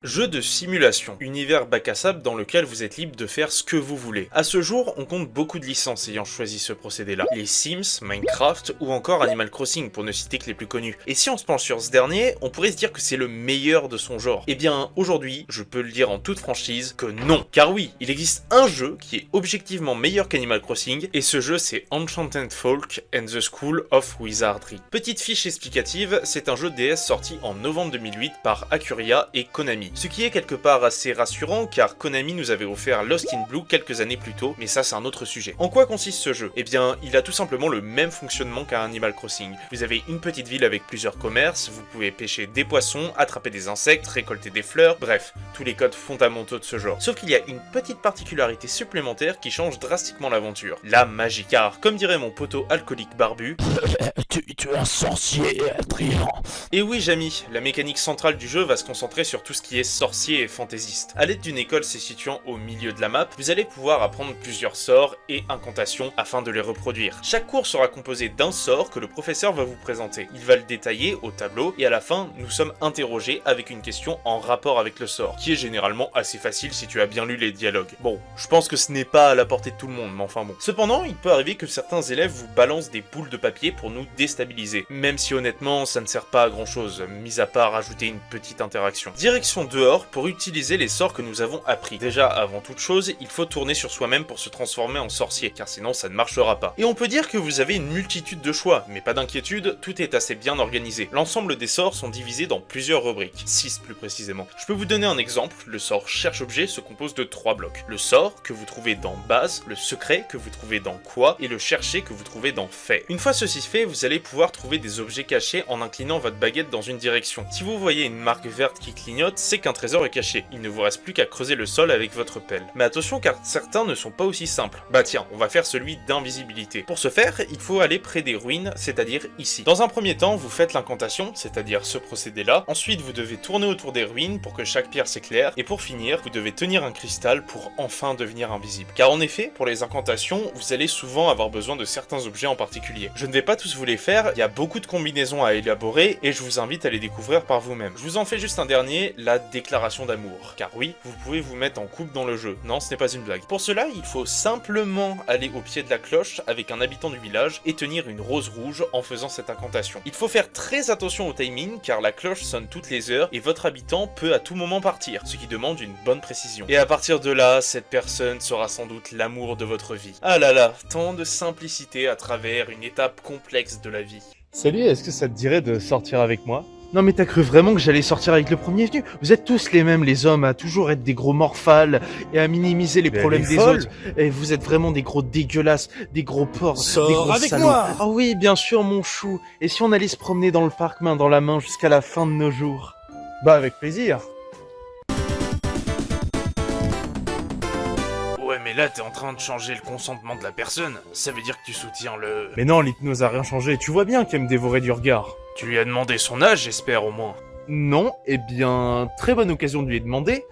Jeu de simulation, univers bac à sable dans lequel vous êtes libre de faire ce que vous voulez. À ce jour, on compte beaucoup de licences ayant choisi ce procédé-là. Les Sims, Minecraft ou encore Animal Crossing pour ne citer que les plus connus. Et si on se penche sur ce dernier, on pourrait se dire que c'est le meilleur de son genre. Eh bien, aujourd'hui, je peux le dire en toute franchise que non. Car oui, il existe un jeu qui est objectivement meilleur qu'Animal Crossing, et ce jeu c'est Enchanted Folk and the School of Wizardry. Petite fiche explicative, c'est un jeu DS sorti en novembre 2008 par Hakuria et Konami. Ce qui est quelque part assez rassurant car Konami nous avait offert Lost in Blue quelques années plus tôt, mais ça c'est un autre sujet. En quoi consiste ce jeu? Eh bien, il a tout simplement le même fonctionnement qu'un Animal Crossing. Vous avez une petite ville avec plusieurs commerces, vous pouvez pêcher des poissons, attraper des insectes, récolter des fleurs, bref, tous les codes fondamentaux de ce genre. Sauf qu'il y a une petite particularité supplémentaire qui change drastiquement l'aventure. La magie. Car, comme dirait mon poteau alcoolique barbu... tu es un sorcier, Adrien. Et oui, Jamy, la mécanique centrale du jeu va se concentrer sur tout ce qui est sorcier et fantaisiste. A l'aide d'une école se situant au milieu de la map, vous allez pouvoir apprendre plusieurs sorts et incantations afin de les reproduire. Chaque cours sera composé d'un sort que le professeur va vous présenter. Il va le détailler au tableau et à la fin, nous sommes interrogés avec une question en rapport avec le sort, qui est généralement assez facile si tu as bien lu les dialogues. Bon, je pense que ce n'est pas à la portée de tout le monde, mais enfin bon. Cependant, il peut arriver que certains élèves vous balancent des boules de papier pour nous déstabiliser, même si honnêtement, ça ne sert pas à grand chose, mis à part ajouter une petite interaction. Direction dehors pour utiliser les sorts que nous avons appris. Déjà, avant toute chose, il faut tourner sur soi-même pour se transformer en sorcier, car sinon ça ne marchera pas. Et on peut dire que vous avez une multitude de choix, mais pas d'inquiétude, tout est assez bien organisé. L'ensemble des sorts sont divisés dans plusieurs rubriques, 6 plus précisément. Je peux vous donner un exemple, le sort cherche objet se compose de 3 blocs. Le sort que vous trouvez dans base, le secret que vous trouvez dans quoi, et le chercher que vous trouvez dans fait. Une fois ceci fait, vous allez pouvoir trouver des objets cachés en inclinant votre baguette dans une direction. Si vous voyez une marque verte qui clignote, c'est qu'un trésor est caché. Il ne vous reste plus qu'à creuser le sol avec votre pelle. Mais attention car certains ne sont pas aussi simples. Bah tiens, on va faire celui d'invisibilité. Pour ce faire, il faut aller près des ruines, c'est-à-dire ici. Dans un premier temps, vous faites l'incantation, c'est-à-dire ce procédé-là. Ensuite, vous devez tourner autour des ruines pour que chaque pierre s'éclaire. Et pour finir, vous devez tenir un cristal pour enfin devenir invisible. Car en effet, pour les incantations, vous allez souvent avoir besoin de certains objets en particulier. Je ne vais pas tous vous les faire, il y a beaucoup de combinaisons à élaborer et je vous invite à les découvrir par vous-même. Je vous en fais juste un dernier, la déclaration d'amour. Car oui, vous pouvez vous mettre en couple dans le jeu. Non, ce n'est pas une blague. Pour cela, il faut simplement aller au pied de la cloche avec un habitant du village et tenir une rose rouge en faisant cette incantation. Il faut faire très attention au timing car la cloche sonne toutes les heures et votre habitant peut à tout moment partir, ce qui demande une bonne précision. Et à partir de là, cette personne sera sans doute l'amour de votre vie. Ah là là, tant de simplicité à travers une étape complexe de la vie. Salut, est-ce que ça te dirait de sortir avec moi? Non mais t'as cru vraiment que j'allais sortir avec le premier venu? Vous êtes tous les mêmes les hommes, à toujours être des gros morphales et à minimiser les Mais problèmes elle est des folle. autres. Et vous êtes vraiment des gros dégueulasses, des gros porcs, des Sors gros avec salauds. moi. Ah oui, bien sûr mon chou. Et si on allait se promener dans le parc main dans la main jusqu'à la fin de nos jours? Bah avec plaisir. Ouais, mais là, t'es en train de changer le consentement de la personne. Ça veut dire que tu soutiens le... Mais non, l'hypnose a rien changé. Tu vois bien qu'elle me dévorait du regard. Tu lui as demandé son âge, j'espère, au moins. Non, eh bien, très bonne occasion de lui demander.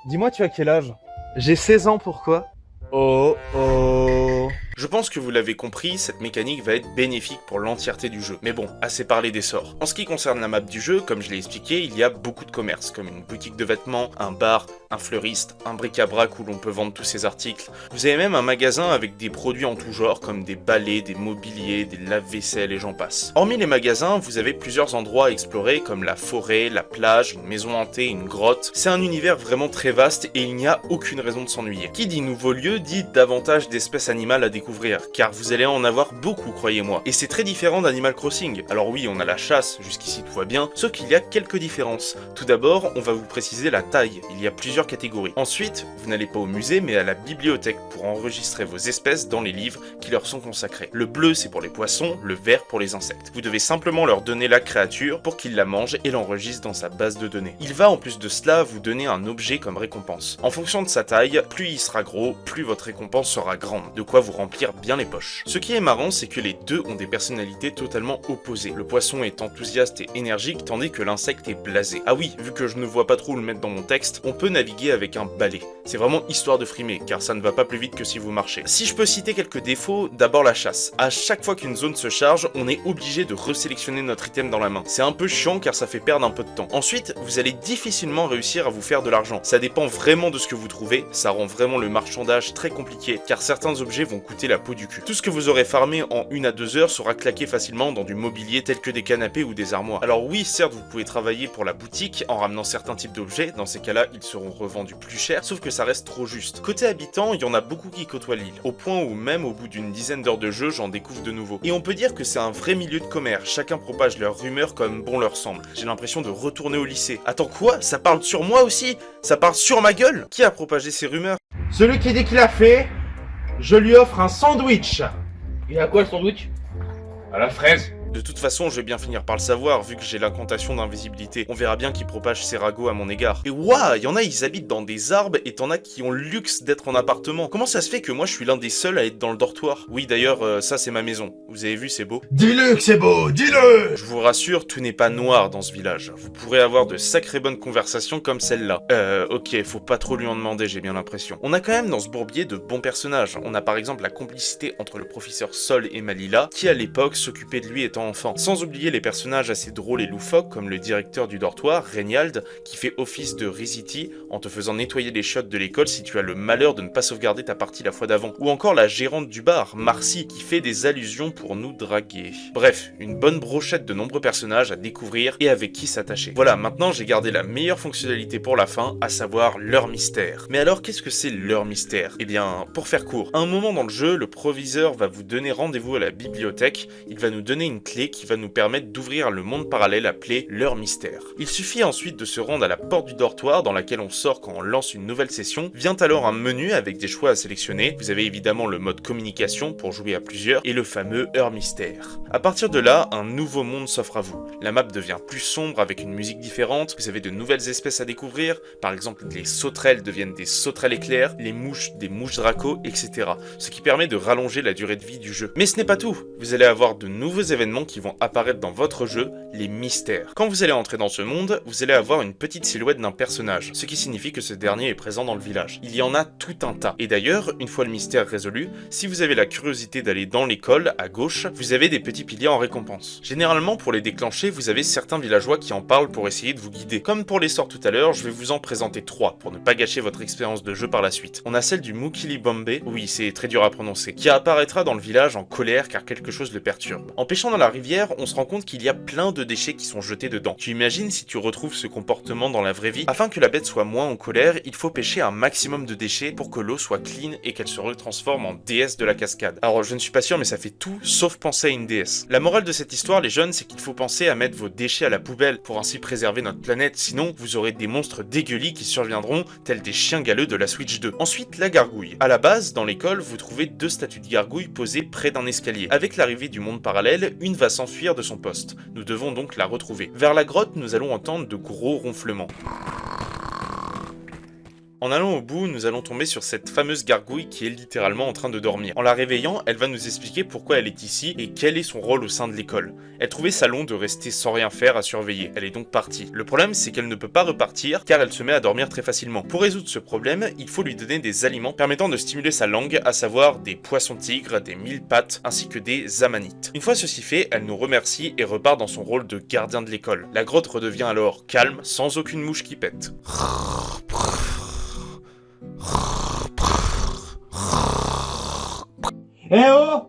Dis-moi, tu as quel âge? J'ai 16 ans, pourquoi? Oh oh. Je pense que vous l'avez compris, cette mécanique va être bénéfique pour l'entièreté du jeu. Mais bon, assez parlé des sorts. En ce qui concerne la map du jeu, comme je l'ai expliqué, il y a beaucoup de commerces, comme une boutique de vêtements, un bar, un fleuriste, un bric-à-brac où l'on peut vendre tous ces articles. Vous avez même un magasin avec des produits en tout genre, comme des balais, des mobiliers, des lave-vaisselle et j'en passe. Hormis les magasins, vous avez plusieurs endroits à explorer, comme la forêt, la plage, une maison hantée, une grotte. C'est un univers vraiment très vaste et il n'y a aucune raison de s'ennuyer. Qui dit nouveau lieu, dit davantage d'espèces animales à découvrir, car vous allez en avoir beaucoup, croyez-moi. Et c'est très différent d'Animal Crossing. Alors oui, on a la chasse, jusqu'ici tout va bien, sauf qu'il y a quelques différences. Tout d'abord, on va vous préciser la taille. Il y a plusieurs catégories. Ensuite, vous n'allez pas au musée, mais à la bibliothèque pour enregistrer vos espèces dans les livres qui leur sont consacrés. Le bleu, c'est pour les poissons, le vert pour les insectes. Vous devez simplement leur donner la créature pour qu'ils la mangent et l'enregistrent dans sa base de données. Il va en plus de cela vous donner un objet comme récompense. En fonction de sa taille, plus il sera gros, plus votre récompense sera grande. De quoi vous remplir remplir bien les poches. Ce qui est marrant, c'est que les deux ont des personnalités totalement opposées. Le poisson est enthousiaste et énergique, tandis que l'insecte est blasé. Ah oui, vu que je ne vois pas trop où le mettre dans mon texte, on peut naviguer avec un balai. C'est vraiment histoire de frimer, car ça ne va pas plus vite que si vous marchez. Si je peux citer quelques défauts, d'abord la chasse. À chaque fois qu'une zone se charge, on est obligé de resélectionner notre item dans la main. C'est un peu chiant car ça fait perdre un peu de temps. Ensuite, vous allez difficilement réussir à vous faire de l'argent. Ça dépend vraiment de ce que vous trouvez, ça rend vraiment le marchandage très compliqué, car certains objets vont coûter la peau du cul. Tout ce que vous aurez farmé en 1 à 2 heures sera claqué facilement dans du mobilier tel que des canapés ou des armoires. Alors oui, certes, vous pouvez travailler pour la boutique en ramenant certains types d'objets, dans ces cas-là, ils seront revendus plus cher, sauf que ça reste trop juste. Côté habitants, il y en a beaucoup qui côtoient l'île, au point où même au bout d'une dizaine d'heures de jeu, j'en découvre de nouveaux. Et on peut dire que c'est un vrai milieu de commerce, chacun propage leurs rumeurs comme bon leur semble. J'ai l'impression de retourner au lycée. Attends quoi? Ça parle sur moi aussi? Ça parle sur ma gueule? Qui a propagé ces rumeurs? Celui qui dit qu'il a fait, je lui offre un sandwich. Il a quoi le sandwich? À la fraise. De toute façon, je vais bien finir par le savoir, vu que j'ai l'incantation d'invisibilité. On verra bien qui propage ses ragots à mon égard. Et waouh, y en a, ils habitent dans des arbres, et t'en as qui ont le luxe d'être en appartement. Comment ça se fait que moi, je suis l'un des seuls à être dans le dortoir? Oui, d'ailleurs, ça c'est ma maison. Vous avez vu, c'est beau? Dis-le que c'est beau, dis-le! Je vous rassure, tout n'est pas noir dans ce village. Vous pourrez avoir de sacrées bonnes conversations comme celle-là. Ok, faut pas trop lui en demander, j'ai bien l'impression. On a quand même dans ce bourbier de bons personnages. On a par exemple la complicité entre le professeur Sol et Malila, qui à l'époque s'occupait de lui étant enfant. Sans oublier les personnages assez drôles et loufoques comme le directeur du dortoir, Reynald, qui fait office de Rizity en te faisant nettoyer les chiottes de l'école si tu as le malheur de ne pas sauvegarder ta partie la fois d'avant. Ou encore la gérante du bar, Marcy, qui fait des allusions pour nous draguer. Bref, une bonne brochette de nombreux personnages à découvrir et avec qui s'attacher. Voilà, maintenant j'ai gardé la meilleure fonctionnalité pour la fin, à savoir leur mystère. Mais alors qu'est-ce que c'est leur mystère? Eh bien, pour faire court, à un moment dans le jeu, le proviseur va vous donner rendez-vous à la bibliothèque, il va nous donner une clé qui va nous permettre d'ouvrir le monde parallèle appelé leur mystère. Il suffit ensuite de se rendre à la porte du dortoir dans laquelle on sort quand on lance une nouvelle session. Vient alors un menu avec des choix à sélectionner. Vous avez évidemment le mode communication pour jouer à plusieurs et le fameux heure mystère. À partir de là, un nouveau monde s'offre à vous. La map devient plus sombre avec une musique différente. Vous avez de nouvelles espèces à découvrir. Par exemple, les sauterelles deviennent des sauterelles éclairs, les mouches des mouches draco, etc. Ce qui permet de rallonger la durée de vie du jeu. Mais ce n'est pas tout. Vous allez avoir de nouveaux événements qui vont apparaître dans votre jeu, les mystères. Quand vous allez entrer dans ce monde, vous allez avoir une petite silhouette d'un personnage, ce qui signifie que ce dernier est présent dans le village. Il y en a tout un tas. Et d'ailleurs, une fois le mystère résolu, si vous avez la curiosité d'aller dans l'école, à gauche, vous avez des petits piliers en récompense. Généralement, pour les déclencher, vous avez certains villageois qui en parlent pour essayer de vous guider. Comme pour les sorts tout à l'heure, je vais vous en présenter 3 pour ne pas gâcher votre expérience de jeu par la suite. On a celle du Mukilibombe, oui c'est très dur à prononcer, qui apparaîtra dans le village en colère car quelque chose le perturbe. En pêchant dans la rivière, on se rend compte qu'il y a plein de déchets qui sont jetés dedans. Tu imagines si tu retrouves ce comportement dans la vraie vie? Afin que la bête soit moins en colère, il faut pêcher un maximum de déchets pour que l'eau soit clean et qu'elle se retransforme en déesse de la cascade. Alors je ne suis pas sûr mais ça fait tout sauf penser à une déesse. La morale de cette histoire les jeunes, c'est qu'il faut penser à mettre vos déchets à la poubelle pour ainsi préserver notre planète, sinon vous aurez des monstres dégueulis qui surviendront tels des chiens galeux de la Switch 2. Ensuite la gargouille. À la base, dans l'école, vous trouvez 2 statues de gargouilles posées près d'un escalier. Avec l'arrivée du monde parallèle, une va s'enfuir de son poste. Nous devons donc la retrouver. Vers la grotte, nous allons entendre de gros ronflements. En allant au bout, nous allons tomber sur cette fameuse gargouille qui est littéralement en train de dormir. En la réveillant, elle va nous expliquer pourquoi elle est ici et quel est son rôle au sein de l'école. Elle trouvait ça long de rester sans rien faire à surveiller, elle est donc partie. Le problème, c'est qu'elle ne peut pas repartir car elle se met à dormir très facilement. Pour résoudre ce problème, il faut lui donner des aliments permettant de stimuler sa langue, à savoir des poissons tigres, des mille pattes, ainsi que des amanites. Une fois ceci fait, elle nous remercie et repart dans son rôle de gardien de l'école. La grotte redevient alors calme, sans aucune mouche qui pète. Eh oh!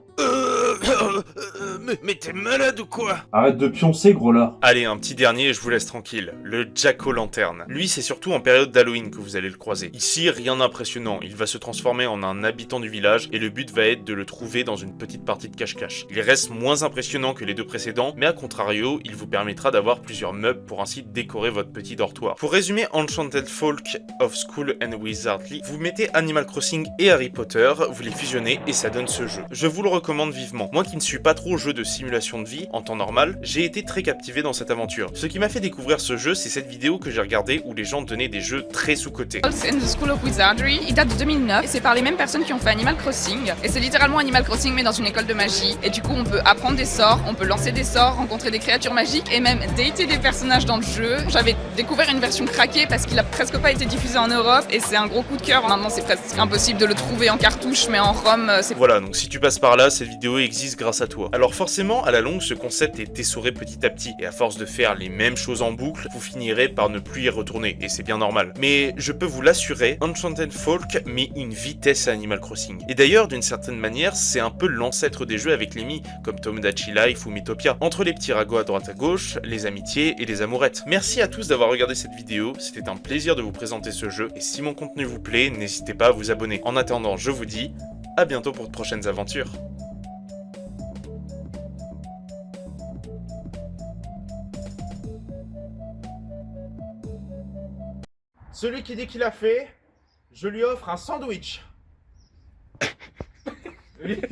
Mais t'es malade ou quoi? Arrête de pioncer, gros là. Allez, un petit dernier et je vous laisse tranquille. Le Jack-o'-lanterne. Lui, c'est surtout en période d'Halloween que vous allez le croiser. Ici, rien d'impressionnant. Il va se transformer en un habitant du village et le but va être de le trouver dans une petite partie de cache-cache. Il reste moins impressionnant que les 2 précédents, mais à contrario, il vous permettra d'avoir plusieurs meubles pour ainsi décorer votre petit dortoir. Pour résumer Enchanted Folk of School and Wizardry, vous mettez Animal Crossing et Harry Potter, vous les fusionnez et ça donne ce jeu. Je vous le recommande vivement. Moi qui ne suis pas trop jeu de de simulation de vie en temps normal, j'ai été très captivé dans cette aventure. Ce qui m'a fait découvrir ce jeu, c'est cette vidéo que j'ai regardée où les gens donnaient des jeux très sous-cotés. and the School of Wizardry, il date de 2009 et c'est par les mêmes personnes qui ont fait Animal Crossing. Et c'est littéralement Animal Crossing mais dans une école de magie. Et du coup on peut apprendre des sorts, on peut lancer des sorts, rencontrer des créatures magiques et même dater des personnages dans le jeu. J'avais découvert une version craquée parce qu'il a presque pas été diffusé en Europe et c'est un gros coup de cœur. Maintenant c'est presque impossible de le trouver en cartouche mais en ROM c'est... Voilà, donc si tu passes par là, cette vidéo existe grâce à toi. Alors forcément, à la longue, ce concept est essoré petit à petit et à force de faire les mêmes choses en boucle, vous finirez par ne plus y retourner et c'est bien normal. Mais je peux vous l'assurer, Enchanted Folk met une vitesse à Animal Crossing. Et d'ailleurs, d'une certaine manière, c'est un peu l'ancêtre des jeux avec les Mi, comme Tomodachi Life ou Mythopia. Entre les petits ragots à droite à gauche, les amitiés et les amourettes. Merci à tous d'avoir regardé cette vidéo, c'était un plaisir de vous présenter ce jeu, et si mon contenu vous plaît, n'hésitez pas à vous abonner. En attendant, je vous dis à bientôt pour de prochaines aventures. Celui qui dit qu'il a fait, je lui offre un sandwich.